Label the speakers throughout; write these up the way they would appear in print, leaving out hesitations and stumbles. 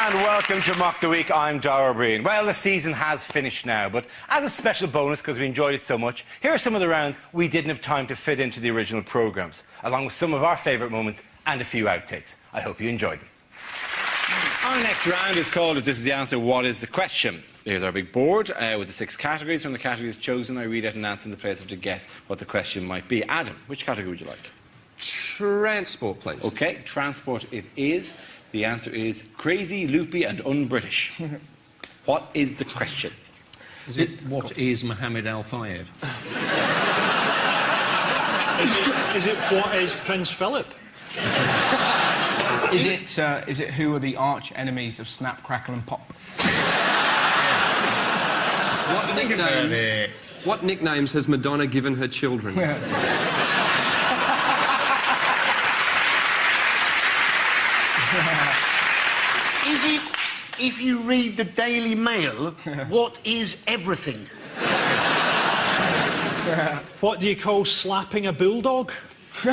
Speaker 1: And welcome to Mock the Week. I'm Dara Breen. Well, the season has finished now, but as a special bonus, because we enjoyed it so much, here are some of the rounds we didn't have time to fit into the original programmes, along with some of our favourite moments and a few outtakes. I hope you enjoyed them. Our next round is called, if this is the answer, what is the question? Here's our big board with the 6 categories. From the categories chosen, I read out an answer and the players have to guess what the question might be. Adam, which category would you like?
Speaker 2: Transport, please. OK,
Speaker 1: transport it is. The answer is crazy, loopy and un-British. What is the question?
Speaker 3: Is it what is Mohammed Al Fayed?
Speaker 4: Is it what is Prince Philip?
Speaker 5: Is it who are the arch enemies of Snap, Crackle and Pop?
Speaker 2: What nicknames has Madonna given her children?
Speaker 6: Is it, if you read the Daily Mail, what is everything?
Speaker 4: What do you call slapping a bulldog?
Speaker 6: I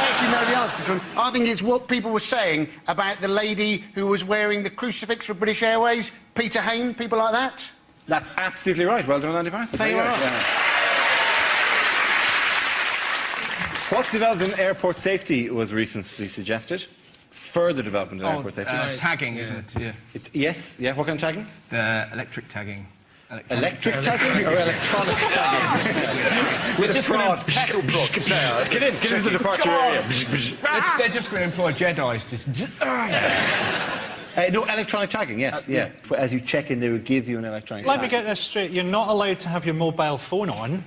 Speaker 6: actually know the answer to this one. I think it's what people were saying about the lady who was wearing the crucifix for British Airways, Peter Hain, people like that.
Speaker 1: That's absolutely right. Well done, Andy Parsons.
Speaker 6: There you are.
Speaker 1: What development in airport safety was recently suggested? Further development in airport safety?
Speaker 5: Tagging, isn't it? Yeah.
Speaker 1: Yes, yeah. What kind of tagging?
Speaker 5: The electric tagging.
Speaker 1: Electric tagging or electronic tagging? With a prod. Get into the departure area.
Speaker 5: They're just going to employ Jedis, just...
Speaker 1: No, electronic tagging, yes, yeah. As you check in, they will give you an electronic
Speaker 4: Let me get this straight. You're not allowed to have your mobile phone on,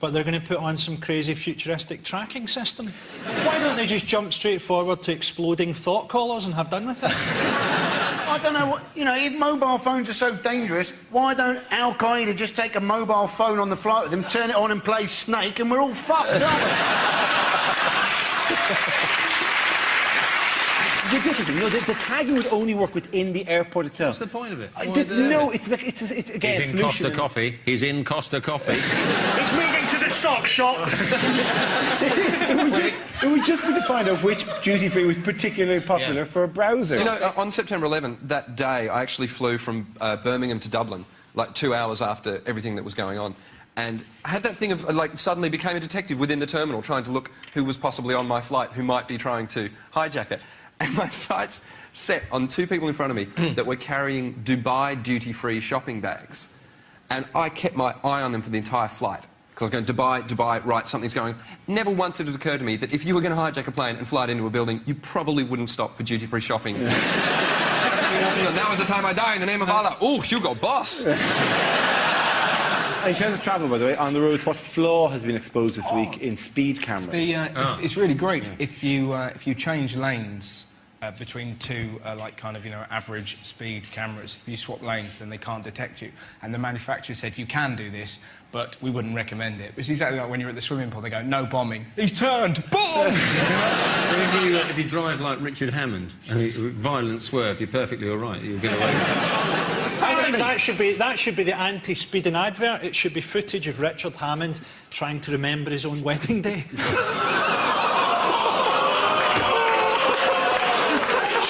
Speaker 4: but they're going to put on some crazy futuristic tracking system. Why don't they just jump straight forward to exploding thought collars and have done with it?
Speaker 6: I don't know what... You know, if mobile phones are so dangerous, why don't Al-Qaeda just take a mobile phone on the flight with them, turn it on and play Snake, and we're all fucked, aren't we?
Speaker 1: Ridiculous. No, the tagging would only work within the airport itself.
Speaker 3: What's the point of it?
Speaker 1: No, it's again,
Speaker 3: he's in Costa Coffee. He's in Costa Coffee.
Speaker 4: He's moving to the sock shop.
Speaker 1: It would just be to find out which duty-free was particularly popular for browsers.
Speaker 2: You know, on September 11th, that day, I actually flew from Birmingham to Dublin, like 2 hours after everything that was going on. And I had that thing of, like, suddenly became a detective within the terminal trying to look who was possibly on my flight, who might be trying to hijack it. And my sights set on 2 people in front of me that were carrying Dubai duty-free shopping bags. And I kept my eye on them for the entire flight. Because I was going, Dubai, right, something's going on. Never once did it occur to me that if you were going to hijack a plane and fly it into a building, you probably wouldn't stop for duty-free shopping. Now is the time I die in the name of Allah. Oh, Hugo Boss!
Speaker 1: In terms of travel, by the way, on the roads, what flaw has been exposed this week in speed cameras?
Speaker 5: It's really great if you change lanes between 2 like kind of, you know, average speed cameras. If you swap lanes, then they can't detect you. And the manufacturer said you can do this, but we wouldn't recommend it. It's exactly like when you're at the swimming pool. They go, no bombing. He's turned. Boom!
Speaker 3: So if you drive like Richard Hammond, violent swerve, you're perfectly all right. You'll get away with it.
Speaker 4: I think that should be the anti-speeding advert. It should be footage of Richard Hammond trying to remember his own wedding day.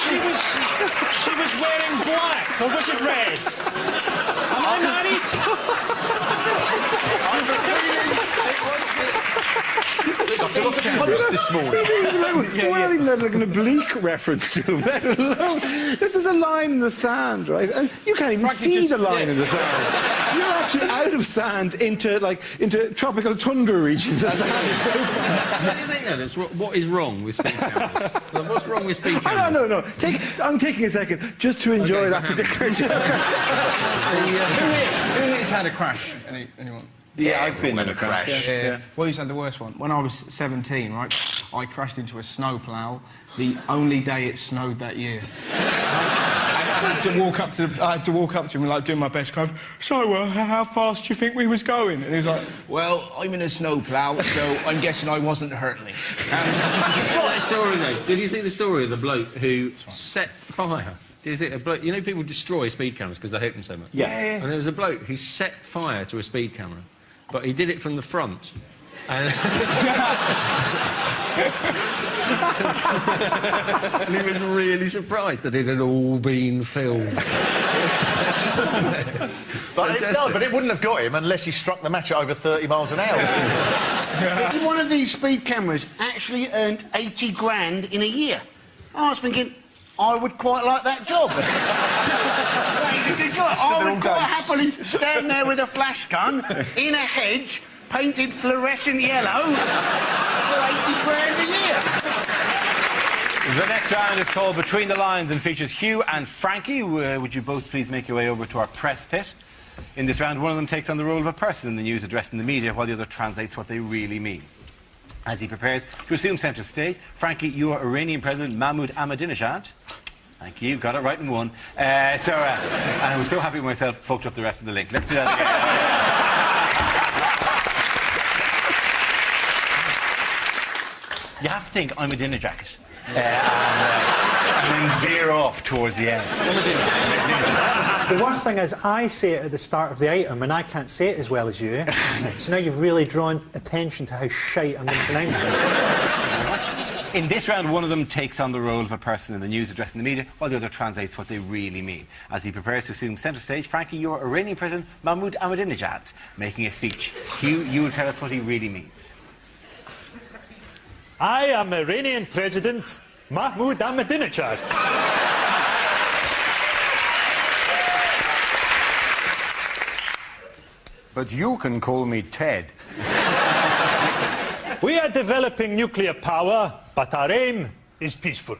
Speaker 4: She was wearing black, or was it red? Am I married?
Speaker 1: This morning. We're not even like an oblique reference to him, let alone... There's a line in the sand, right? And you can't even see the line in the sand. You're actually out of sand into tropical tundra regions. The sand is so bad.
Speaker 3: What do you think, then? What is wrong with speed cameras? What's wrong with speed cameras?
Speaker 1: No. I'm taking a second just to enjoy that particular joke.
Speaker 5: Who here's had a crash? Anyone?
Speaker 1: Yeah, I've been in a crash.
Speaker 5: Yeah. Well, you had the worst one. When I was 17, right, I crashed into a snowplow the only day it snowed that year. I had to walk up to him and, like, do my best kind of, so, how fast do you think we was going? And he was like, well, I'm in a snowplow, so I'm guessing I wasn't hurtling.
Speaker 3: You saw that story, though? Did you see the story of the bloke who set fire? Is it a bloke? You know, people destroy speed cameras because they hate them so much.
Speaker 1: Yeah.
Speaker 3: And there was a bloke who set fire to a speed camera, but he did it from the front. And and he was really surprised that it had all been filmed.
Speaker 7: But it wouldn't have got him unless he struck the match at over 30 miles an hour.
Speaker 6: If one of these speed cameras actually earned 80 grand in a year, I was thinking, I would quite like that job. That is a good job. I would quite happily stand there with a flash gun in a hedge, painted fluorescent yellow, for 80 grand a year.
Speaker 1: The next round is called Between the Lines and features Hugh and Frankie. Would you both please make your way over to our press pit? In this round, one of them takes on the role of a person in the news addressing the media, while the other translates what they really mean. As he prepares to assume centre stage, Frankie, you are Iranian President Mahmoud Ahmadinejad. Thank you, got it right in one. And I was so happy with myself, fucked up the rest of the link. Let's do that again. You have to think I'm a dinner jacket. And then veer off towards the end.
Speaker 4: The worst thing is I say it at the start of the item and I can't say it as well as you. So now you've really drawn attention to how shite I'm going to pronounce this.
Speaker 1: In this round, one of them takes on the role of a person in the news addressing the media, while the other translates what they really mean. As he prepares to assume centre stage, Frankie, you are Iranian President Mahmoud Ahmadinejad making a speech. Hugh, you will tell us what he really means.
Speaker 4: I am Iranian President Mahmoud Ahmadinejad.
Speaker 8: But you can call me Ted.
Speaker 4: We are developing nuclear power, but our aim is peaceful.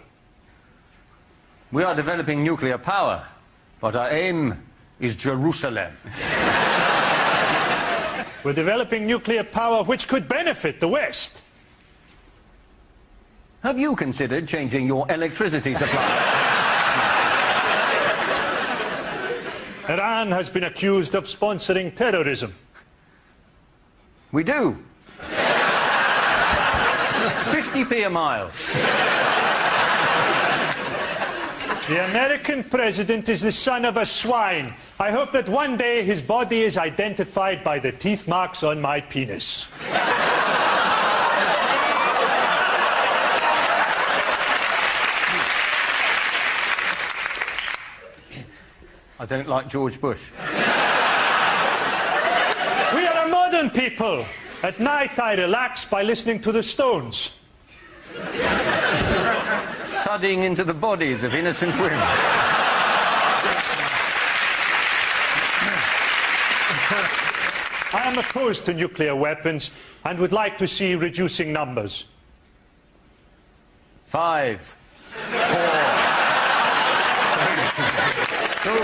Speaker 8: We are developing nuclear power, but our aim is Jerusalem.
Speaker 4: We're developing nuclear power which could benefit the West.
Speaker 8: Have you considered changing your electricity supply?
Speaker 4: Iran has been accused of sponsoring terrorism.
Speaker 8: We do. 50p a mile.
Speaker 4: The American president is the son of a swine. I hope that one day his body is identified by the teeth marks on my penis.
Speaker 8: I don't like George Bush.
Speaker 4: We are a modern people. At night I relax by listening to the Stones.
Speaker 8: Thudding into the bodies of innocent women.
Speaker 4: I am opposed to nuclear weapons and would like to see reducing numbers.
Speaker 8: 5, 4, 2, 1.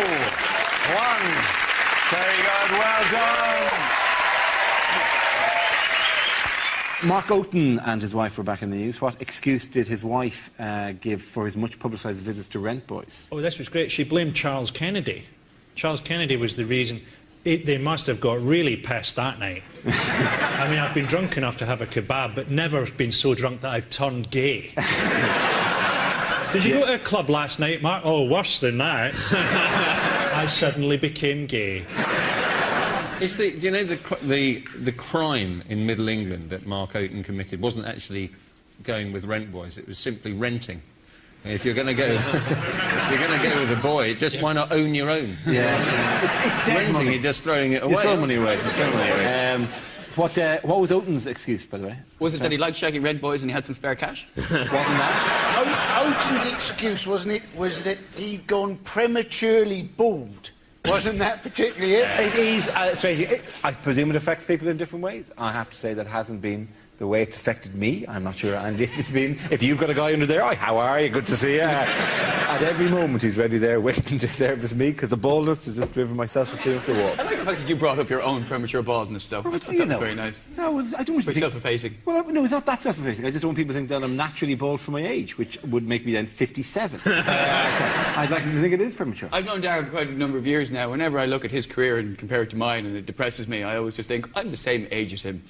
Speaker 1: Very good, well done. Mark Oaten and his wife were back in the news. What excuse did his wife give for his much publicised visits to rent boys?
Speaker 4: Oh, this was great. She blamed Charles Kennedy. Charles Kennedy was the reason. They must have got really pissed that night. I mean, I've been drunk enough to have a kebab, but never been so drunk that I've turned gay. Did you go to a club last night, Mark? Oh, worse than that. I suddenly became gay.
Speaker 3: Do you know the crime in Middle England that Mark Oaten committed wasn't actually going with rent boys, it was simply renting. If you're going to go, with a boy, just why not own your own?
Speaker 1: Yeah, it's dead
Speaker 3: renting,
Speaker 1: money.
Speaker 3: you're just throwing it away.
Speaker 1: You throw money away. What was Oaten's excuse, by the way?
Speaker 9: Was it that he liked shagging red boys and he had some spare cash?
Speaker 1: Wasn't that?
Speaker 6: Oaten's excuse, wasn't it, was that he'd gone prematurely bald. Wasn't that particularly it?
Speaker 1: It is strange. I presume it affects people in different ways. I have to say that hasn't been the way it's affected me. I'm not sure, Andy, if you've got a guy under there, oh, how are you? Good to see you. At every moment he's ready there waiting to service me, because the baldness has just driven my self-esteem up the wall.
Speaker 9: I like the fact that you brought up your own premature baldness, though.
Speaker 1: Well,
Speaker 9: That's very nice.
Speaker 1: No, well, I don't want you to think...
Speaker 9: self-effacing.
Speaker 1: Well, no, it's not that self-effacing. I just want people to think that I'm naturally bald for my age, which would make me then 57. I'd like them to think it is premature.
Speaker 9: I've known Darren for quite a number of years now. Whenever I look at his career and compare it to mine and it depresses me, I always just think, I'm the same age as him.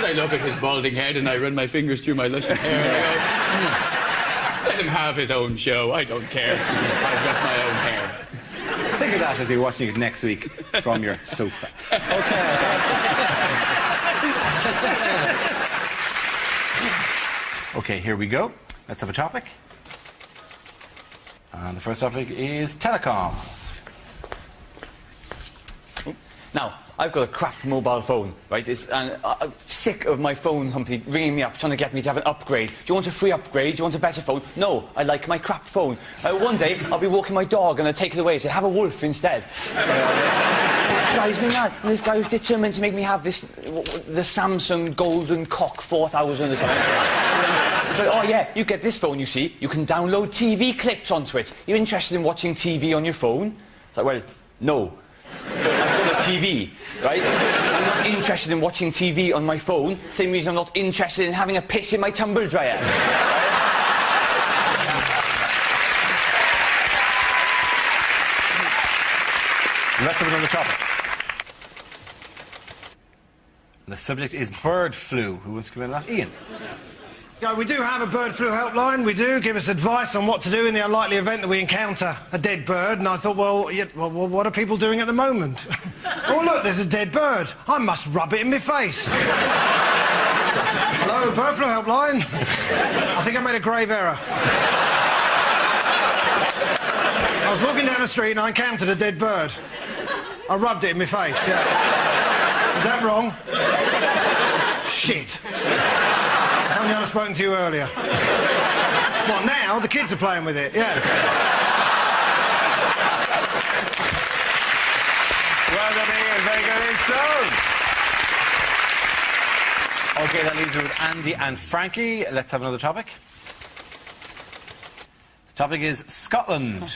Speaker 9: And I look at his balding head and I run my fingers through my luscious hair and I go, let him have his own show, I don't care. I've got my own hair.
Speaker 1: Think of that as you're watching it next week from your sofa. OK. OK, here we go. Let's have a topic. And the first topic is telecoms.
Speaker 9: Now, I've got a crap mobile phone, right? And I'm sick of my phone company ringing me up trying to get me to have an upgrade. Do you want a free upgrade? Do you want a better phone? No, I like my crap phone. One day, I'll be walking my dog and I'll take it away and say, have a wolf instead. It drives me mad. And this guy was determined to make me have this, the Samsung Golden Cock 4000 or something. It's like, oh yeah, you get this phone, you see, you can download TV clips onto it. You're interested in watching TV on your phone? It's like, well, no. I've got a TV, right? I'm not interested in watching TV on my phone. Same reason I'm not interested in having a piss in my tumble dryer.
Speaker 1: Let's have another topic. The subject is bird flu. Who wants to come in that? Ian.
Speaker 10: Yeah, we do have a bird flu helpline. We do give us advice on what to do in the unlikely event that we encounter a dead bird. And I thought, well, what are people doing at the moment? Oh, look, there's a dead bird. I must rub it in my face. Hello, bird flu helpline. I think I made a grave error. I was walking down the street and I encountered a dead bird. I rubbed it in my face, yeah. Is that wrong? Shit. I'd only spoken to you earlier. What, now? The kids are playing with it, yeah.
Speaker 1: Well done, Ian. Very good instone. OK, that leaves us with Andy and Frankie. Let's have another topic. The topic is Scotland.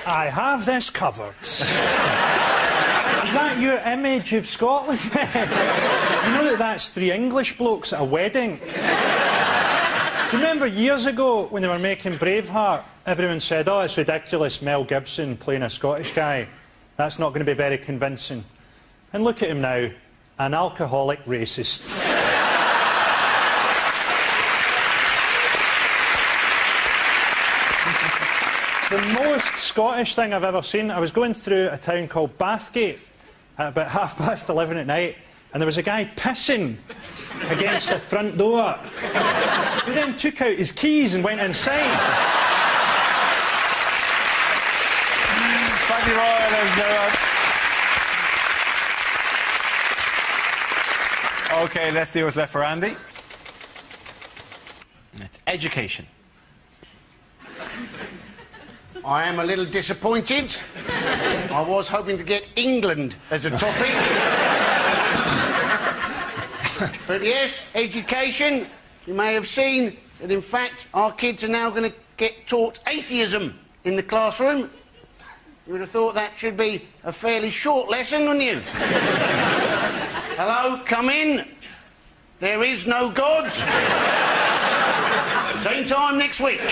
Speaker 4: I have this covered. Is that your image of Scotland? You know that's three English blokes at a wedding? Do you remember years ago when they were making Braveheart, everyone said, oh, it's ridiculous, Mel Gibson playing a Scottish guy. That's not going to be very convincing. And look at him now, an alcoholic racist. The most Scottish thing I've ever seen, I was going through a town called Bathgate at about 11:30 at night, and there was a guy pissing against the front door. He then took out his keys and went inside.
Speaker 1: Frankie Royal is OK, let's see what's left for Andy. It's education.
Speaker 6: I am a little disappointed. I was hoping to get England as a topic. But yes, education. You may have seen that, in fact, our kids are now going to get taught atheism in the classroom. You would have thought that should be a fairly short lesson, wouldn't you? Hello, come in. There is no God. Same time next week.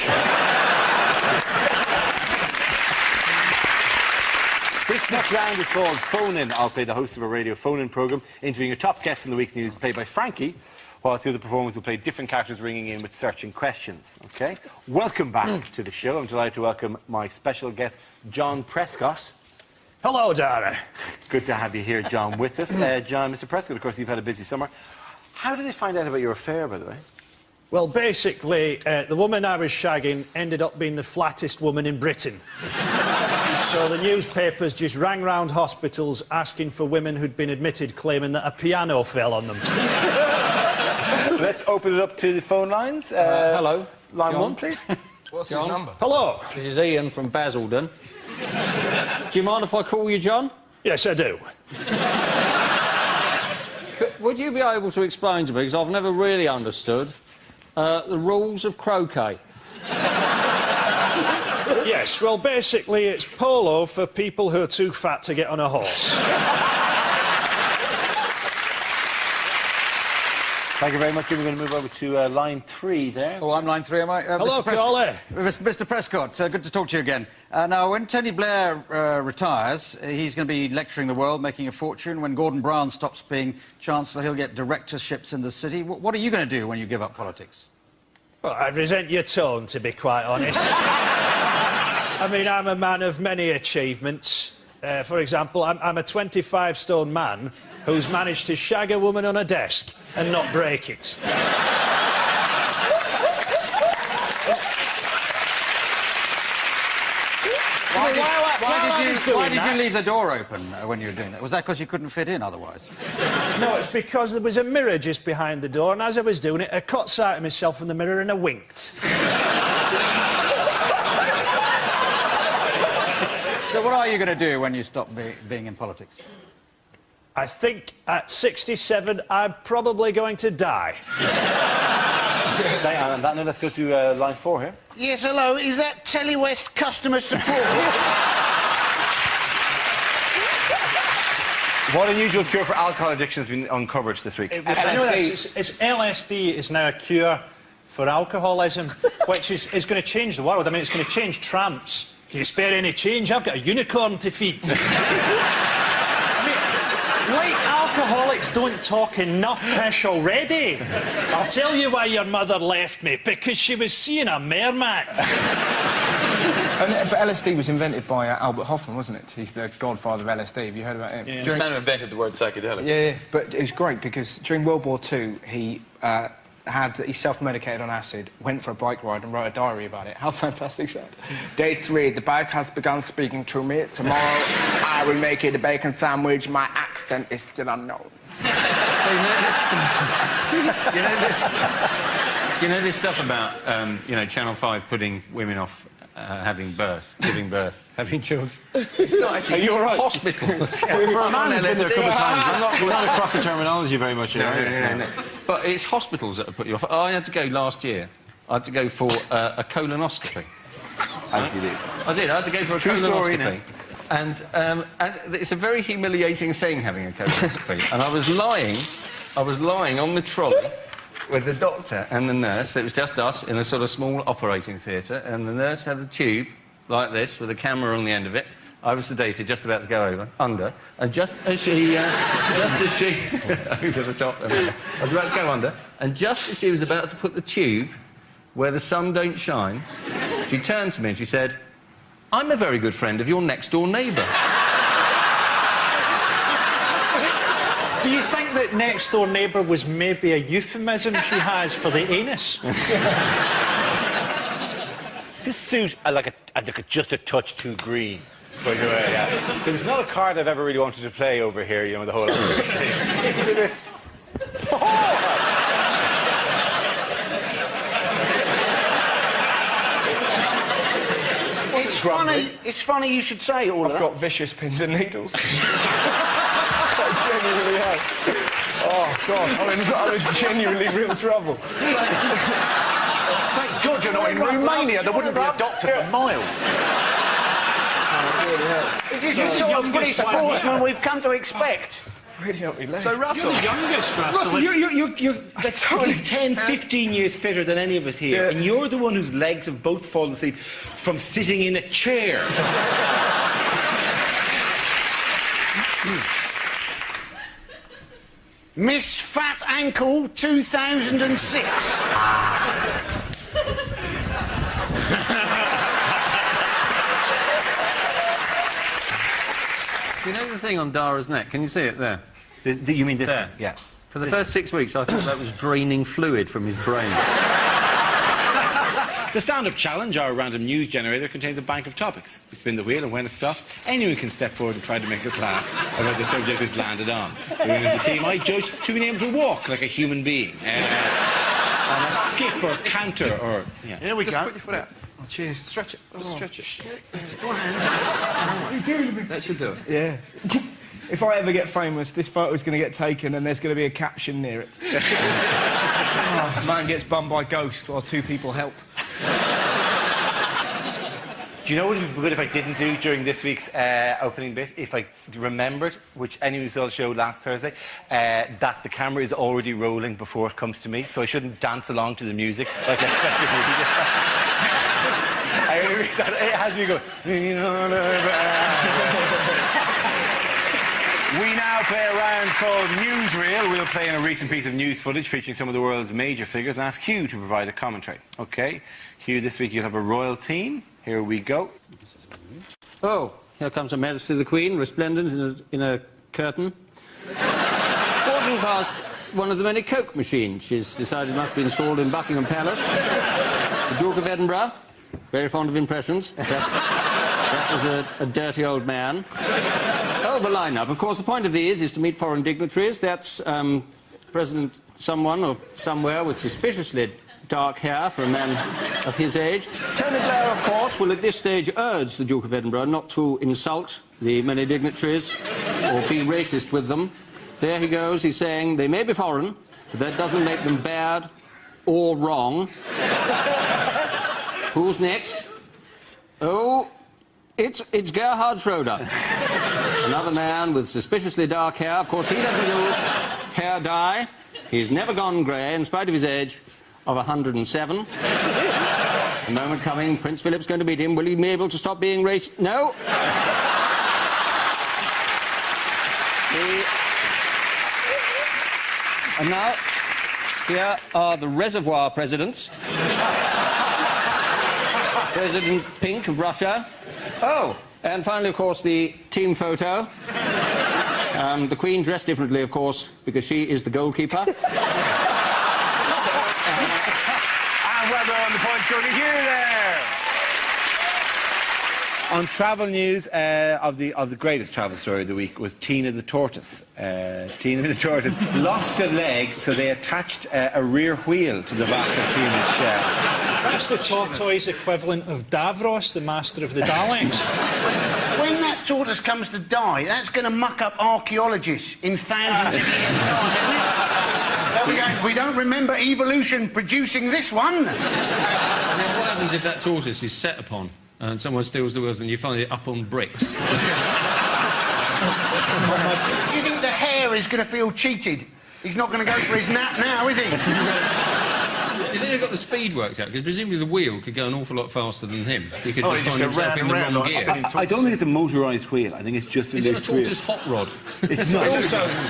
Speaker 1: This next round is called Phone In. I'll play the host of a radio phone-in programme, interviewing a top guest in the week's news, played by Frankie, whilst the other performers will play different characters ringing in with searching questions. OK? Welcome back to the show. I'm delighted to welcome my special guest, John Prescott.
Speaker 4: Hello, Dara.
Speaker 1: Good to have you here, John, with us. John, Mr. Prescott, of course, you've had a busy summer. How did they find out about your affair, by the way?
Speaker 4: Well, basically, the woman I was shagging ended up being the flattest woman in Britain. So the newspapers just rang round hospitals asking for women who'd been admitted, claiming that a piano fell on them.
Speaker 1: Let's open it up to the phone lines.
Speaker 3: Hello.
Speaker 1: Line
Speaker 3: John.
Speaker 1: 1, please.
Speaker 9: What's
Speaker 3: John?
Speaker 9: his number?
Speaker 4: Hello.
Speaker 3: This is Ian from Basildon. Do you mind if I call you John?
Speaker 4: Yes, I do.
Speaker 3: Would you be able to explain to me, because I've never really understood, the rules of croquet?
Speaker 4: Yes, well, basically, it's polo for people who are too fat to get on a horse.
Speaker 1: Thank you very much. We're going to move over to line 3 there.
Speaker 11: Oh, I'm line 3, am I?
Speaker 4: Hello,
Speaker 11: Mr. Prescott, good to talk to you again. Now, when Tony Blair retires, he's going to be lecturing the world, making a fortune. When Gordon Brown stops being Chancellor, he'll get directorships in the city. What are you going to do when you give up politics?
Speaker 4: Well, I resent your tone, to be quite honest. I mean, I'm a man of many achievements. For example, I'm a 25-stone man who's managed to shag a woman on a desk and not break it.
Speaker 11: Why did you leave the door open when you were doing that? Was that because you couldn't fit in otherwise?
Speaker 4: No, it's because there was a mirror just behind the door, and as I was doing it, I caught sight of myself in the mirror and I winked.
Speaker 11: So what are you going to do when you stop being in politics?
Speaker 4: I think at 67, I'm probably going to die.
Speaker 1: On that note, let's go to line 4 here.
Speaker 6: Yes, hello. Is that Telewest customer support?
Speaker 1: What unusual cure for alcohol addiction has been uncovered this week?
Speaker 4: LSD is now a cure for alcoholism, which is going to change the world. I mean, it's going to change tramps. Can you spare any change? I've got a unicorn to feed. Like alcoholics don't talk enough pish already. I'll tell you why your mother left me. Because she was seeing a merman.
Speaker 5: But LSD was invented by Albert Hofmann, wasn't it? He's the godfather of LSD. Have you heard about him?
Speaker 9: Yeah. The man who invented the word psychedelic.
Speaker 5: Yeah, but it was great because during World War II, he self-medicated on acid, went for a bike ride and wrote a diary about it. How fantastic is that? Day 3, the bike has begun speaking to me. Tomorrow, I will make it a bacon sandwich. My accent is still unknown.
Speaker 8: You know this stuff about, Channel 5 putting women off giving birth, having children. It's not actually.
Speaker 5: Are you all right?
Speaker 8: Hospitals.
Speaker 7: For a man who's been there a couple of times, we're not across the terminology very much here.
Speaker 8: No. But it's hospitals that have put you off. I had to go last year. I had to go for a colonoscopy.
Speaker 1: As you did.
Speaker 8: I did. I had to go for a colonoscopy. And it's a very humiliating thing, having a colonoscopy. And I was lying on the trolley with the doctor and the nurse. It was just us in a sort of small operating theatre, and the nurse had a tube like this with a camera on the end of it. I was sedated, just about to go under, and just as she over the top, I was about to go under, and just as she was about to put the tube where the sun don't shine, she turned to me and she said, "I'm a very good friend of your next-door neighbour."
Speaker 4: Do you think that next-door neighbour was maybe a euphemism she has for the anus?
Speaker 1: Is this suit just a touch too green? By the way, yeah. Because it's not a card I've ever really wanted to play over here, the whole thing. Isn't it this?
Speaker 6: It's funny you should say all of that.
Speaker 5: I've got vicious pins and needles. I genuinely have. Oh, God, I'm in genuinely real trouble.
Speaker 7: Thank God you're not in Romania. There wouldn't be a doctor for miles.
Speaker 6: This is the sort of British sportsman we've come to expect.
Speaker 5: Really helped me
Speaker 9: So, Russell...
Speaker 4: You're the youngest, Russell.
Speaker 9: You're that's totally 10, 15 years fitter than any of us here. And you're the one whose legs have both fallen asleep from sitting in a chair.
Speaker 6: Miss Fat Ankle 2006.
Speaker 8: You know the thing on Dara's neck? Can you see it there?
Speaker 1: You mean this?
Speaker 8: There.
Speaker 1: Yeah.
Speaker 8: For the first 6 weeks, I thought that was draining fluid from his brain.
Speaker 1: It's a stand-up challenge. Our random news generator contains a bank of topics. We spin the wheel, and when it's stopped, anyone can step forward and try to make us laugh about the subject it's landed on. The winner of the team I judge to be able to walk like a human being. Skip or counter or... Yeah.
Speaker 6: Here we
Speaker 9: Just
Speaker 6: go.
Speaker 9: put your foot out.
Speaker 5: Oh, cheers.
Speaker 9: Stretch it. Just stretch it.
Speaker 6: Go on, Andy.
Speaker 5: What are you doing to me?
Speaker 9: That should do it.
Speaker 5: Yeah. If I ever get famous, this photo's going to get taken and there's going to be a caption near it. Man gets bummed by ghost while 2 people help.
Speaker 1: Do you know what would be good if I didn't do during this week's opening bit? If I remembered, which anyone who saw the show last Thursday, that the camera is already rolling before it comes to me, so I shouldn't dance along to the music like I it has me go. We now play a round called Newsreel. We'll play in a recent piece of news footage featuring some of the world's major figures and ask Hugh to provide a commentary. OK, Hugh, this week you'll have a royal theme. Here we go.
Speaker 8: Oh, here comes Her Majesty the Queen, resplendent in a curtain.
Speaker 3: walking past one of the many Coke machines she's decided must be installed in Buckingham Palace. The Duke of Edinburgh, very fond of impressions. That was a dirty old man. Oh, the line-up. Of course, the point of these is to meet foreign dignitaries. That's President someone or somewhere with suspiciously dark hair for a man of his age. Tony Blair, of course, will at this stage urge the Duke of Edinburgh not to insult the many dignitaries or be racist with them. There he goes. He's saying they may be foreign, but that doesn't make them bad or wrong. Who's next? Oh, it's Gerhard Schroeder. Another man with suspiciously dark hair. Of course, he doesn't use hair dye. He's never gone grey, in spite of his age of 107. The moment coming, Prince Philip's going to meet him. Will he be able to stop being racist? No. And now, here are the reservoir presidents. President Pink of Russia. Oh, and finally, of course, the team photo. The Queen dressed differently, of course, because she is the goalkeeper.
Speaker 1: And well done, the points go to you there. On travel news, of the greatest travel story of the week was Tina the tortoise. Tina the tortoise lost a leg, so they attached a rear wheel to the back of Tina's shell.
Speaker 4: That's the tortoise equivalent of Davros, the master of the Daleks.
Speaker 6: When that tortoise comes to die, that's going to muck up archaeologists in thousands of years' time, isn't it? We don't remember evolution producing this one.
Speaker 3: Now, what happens if that tortoise is set upon and someone steals the wheels and you find it up on bricks?
Speaker 6: Do you think the hare is going to feel cheated? He's not going to go for his nap now, is he?
Speaker 3: You think they've got the speed worked out? Because presumably the wheel could go an awful lot faster than him. He could just find himself in the wrong gear.
Speaker 1: I don't think it's a motorised wheel. I think it's just
Speaker 3: Is it a tortoise hot rod?
Speaker 1: It's not.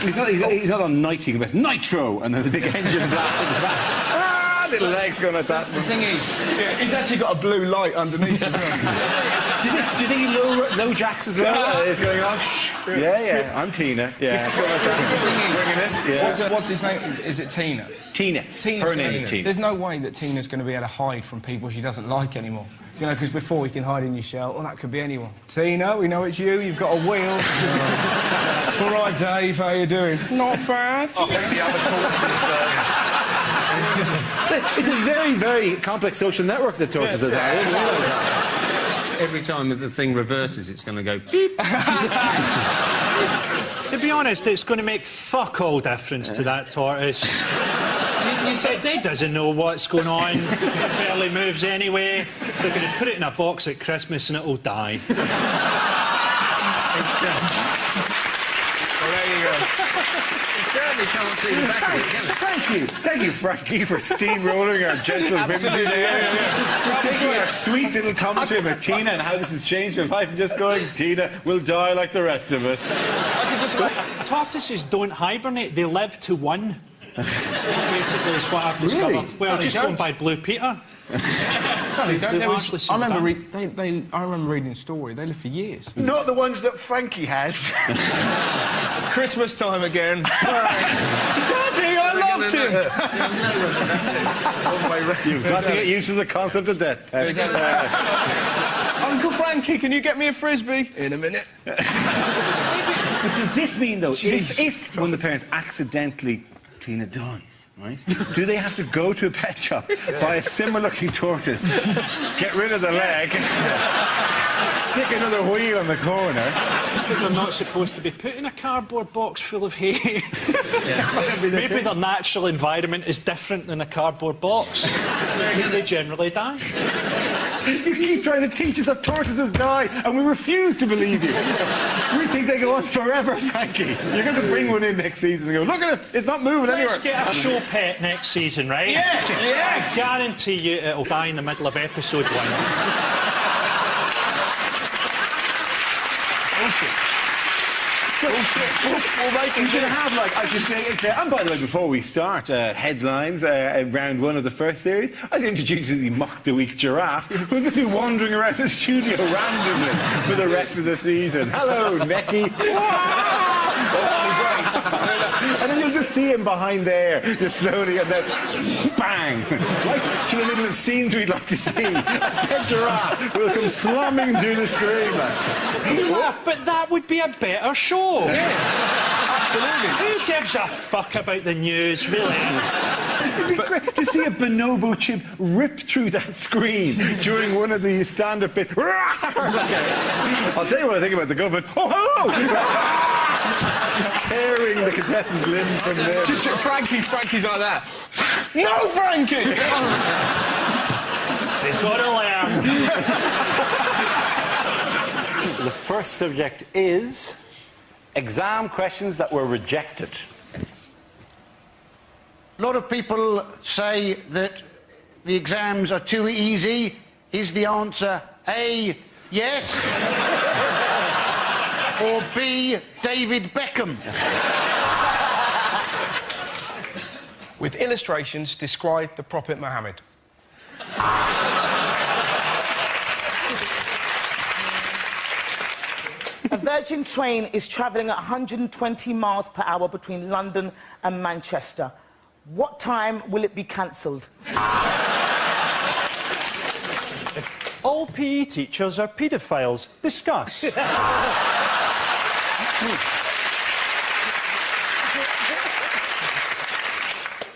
Speaker 1: He's not on Nitro. It's Nitro, and there's a big engine blast in the back. Ah, little legs going like that.
Speaker 5: The thing is, he's actually got a blue light underneath as well.
Speaker 1: Do you think he low jacks as well? It's going on. Shh. Yeah. I'm Tina. Yeah. It's going like that. Bringing it. Yeah.
Speaker 5: What's his name? Is it Tina?
Speaker 1: Tina. Her name is Tina.
Speaker 5: There's no way that Tina's going to be able to hide from people she doesn't like anymore. You know, because before you can hide in your shell, well, that could be anyone. Tina, we know it's you. You've got a wheel. All right, Dave, how you doing? Not bad.
Speaker 7: I think the other tortoise
Speaker 1: It's a very, very complex social network that tortoises are.
Speaker 3: Every time the thing reverses, it's going to go beep.
Speaker 4: To be honest, it's going to make fuck all difference to that tortoise. You said he doesn't know what's going on. It barely moves anyway. They're going to put it in a box at Christmas and it'll die.
Speaker 1: Well, there you go.
Speaker 3: You certainly can't see the back of it, can it?
Speaker 1: Thank you, Frankie, for steamrolling our gentle whimsy there. For taking our sweet little commentary about Tina and how this has changed her life and just going, Tina will die like the rest of us.
Speaker 4: Tortoises don't hibernate, they live to one. Basically, is what I've discovered.
Speaker 1: Really?
Speaker 4: Well, just going by Blue Peter.
Speaker 5: No, they don't. I remember reading a story. They live for years.
Speaker 6: Not the ones that Frankie has.
Speaker 5: Christmas time again. Daddy, I loved him.
Speaker 1: You've got to get used to the concept of death, Pet.
Speaker 5: Uncle Frankie, can you get me a frisbee? In a minute.
Speaker 1: But does this mean, though, if one of the parents accidentally Tina dies, right? Do they have to go to a pet shop, buy a similar-looking tortoise, get rid of the leg, stick another wheel on the corner?
Speaker 4: It's that they're not supposed to be put in a cardboard box full of hay. Maybe their natural environment is different than a cardboard box. Because they generally die.
Speaker 1: You keep trying to teach us that tortoises die, and we refuse to believe you. We think they go on forever, Frankie. You're going to bring one in next season and go, look at it, it's not moving anywhere.
Speaker 4: Let's get a show pet next season, right?
Speaker 6: Yeah.
Speaker 4: I guarantee you it'll die in the middle of episode 1.
Speaker 1: You should have, like, I should say, and by the way, before we start headlines, round 1 of the first series, I'd introduce you to the Mock the Week giraffe, who'll just be wandering around the studio randomly for the rest of the season. Hello, Necky. And then you'll just see him behind there, just slowly, and then bang! Right to the middle of scenes we'd like to see. A dead giraffe will come slamming through the screen.
Speaker 4: You laugh, but that would be a better show.
Speaker 5: Absolutely.
Speaker 4: Who gives a fuck about the news, really?
Speaker 1: It'd be great to see a bonobo chimp rip through that screen during one of the stand-up bits. I'll tell you what I think about the government. Oh, hello! Tearing the contestant's limb from there.
Speaker 5: Just Frankie's like that. No, Frankie!
Speaker 4: They've got to learn.
Speaker 1: The first subject is exam questions that were rejected.
Speaker 6: A lot of people say that the exams are too easy. Is the answer A, yes? Or B, David Beckham?
Speaker 5: With illustrations, describe the Prophet Muhammad.
Speaker 12: A Virgin train is travelling at 120 miles per hour between London and Manchester. What time will it be cancelled?
Speaker 4: All PE teachers are paedophiles. Discuss.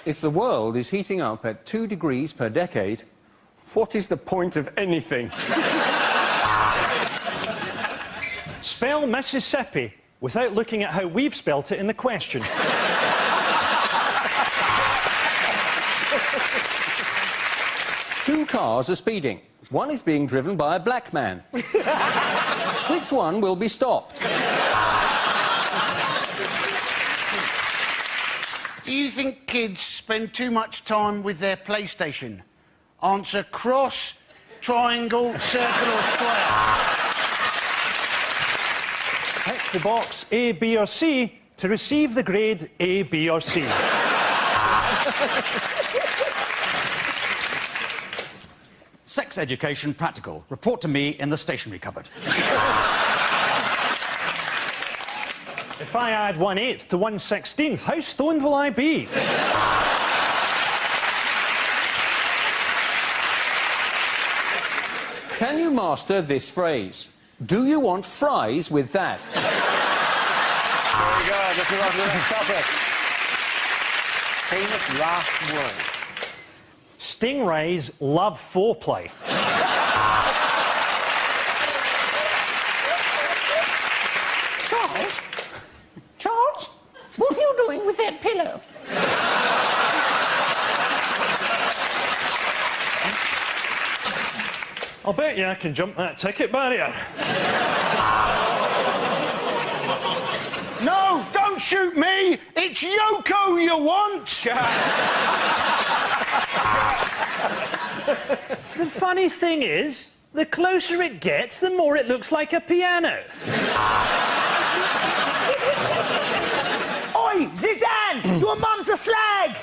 Speaker 3: If the world is heating up at 2 degrees per decade, what is the point of anything?
Speaker 4: Spell Mississippi without looking at how we've spelt it in the question.
Speaker 3: Two cars are speeding. One is being driven by a black man. Which one will be stopped?
Speaker 6: Do you think kids spend too much time with their PlayStation? Answer cross, triangle, circle or square.
Speaker 4: Tick the box A, B or C to receive the grade A, B or C.
Speaker 11: Sex education practical. Report to me in the stationery cupboard.
Speaker 4: If I add 1/8 to 1/16, how stoned will I be?
Speaker 3: Can you master this phrase? Do you want fries with that?
Speaker 1: Very good. Let's move on to the next topic. Famous last words.
Speaker 4: Stingrays love foreplay.
Speaker 13: Charles, what are you doing with that pillow?
Speaker 4: I'll bet you I can jump that ticket barrier.
Speaker 6: No, don't shoot me! It's Yoko you want!
Speaker 4: The funny thing is, the closer it gets, the more it looks like a piano.
Speaker 12: Oi, Zidane! Your mum's a slag!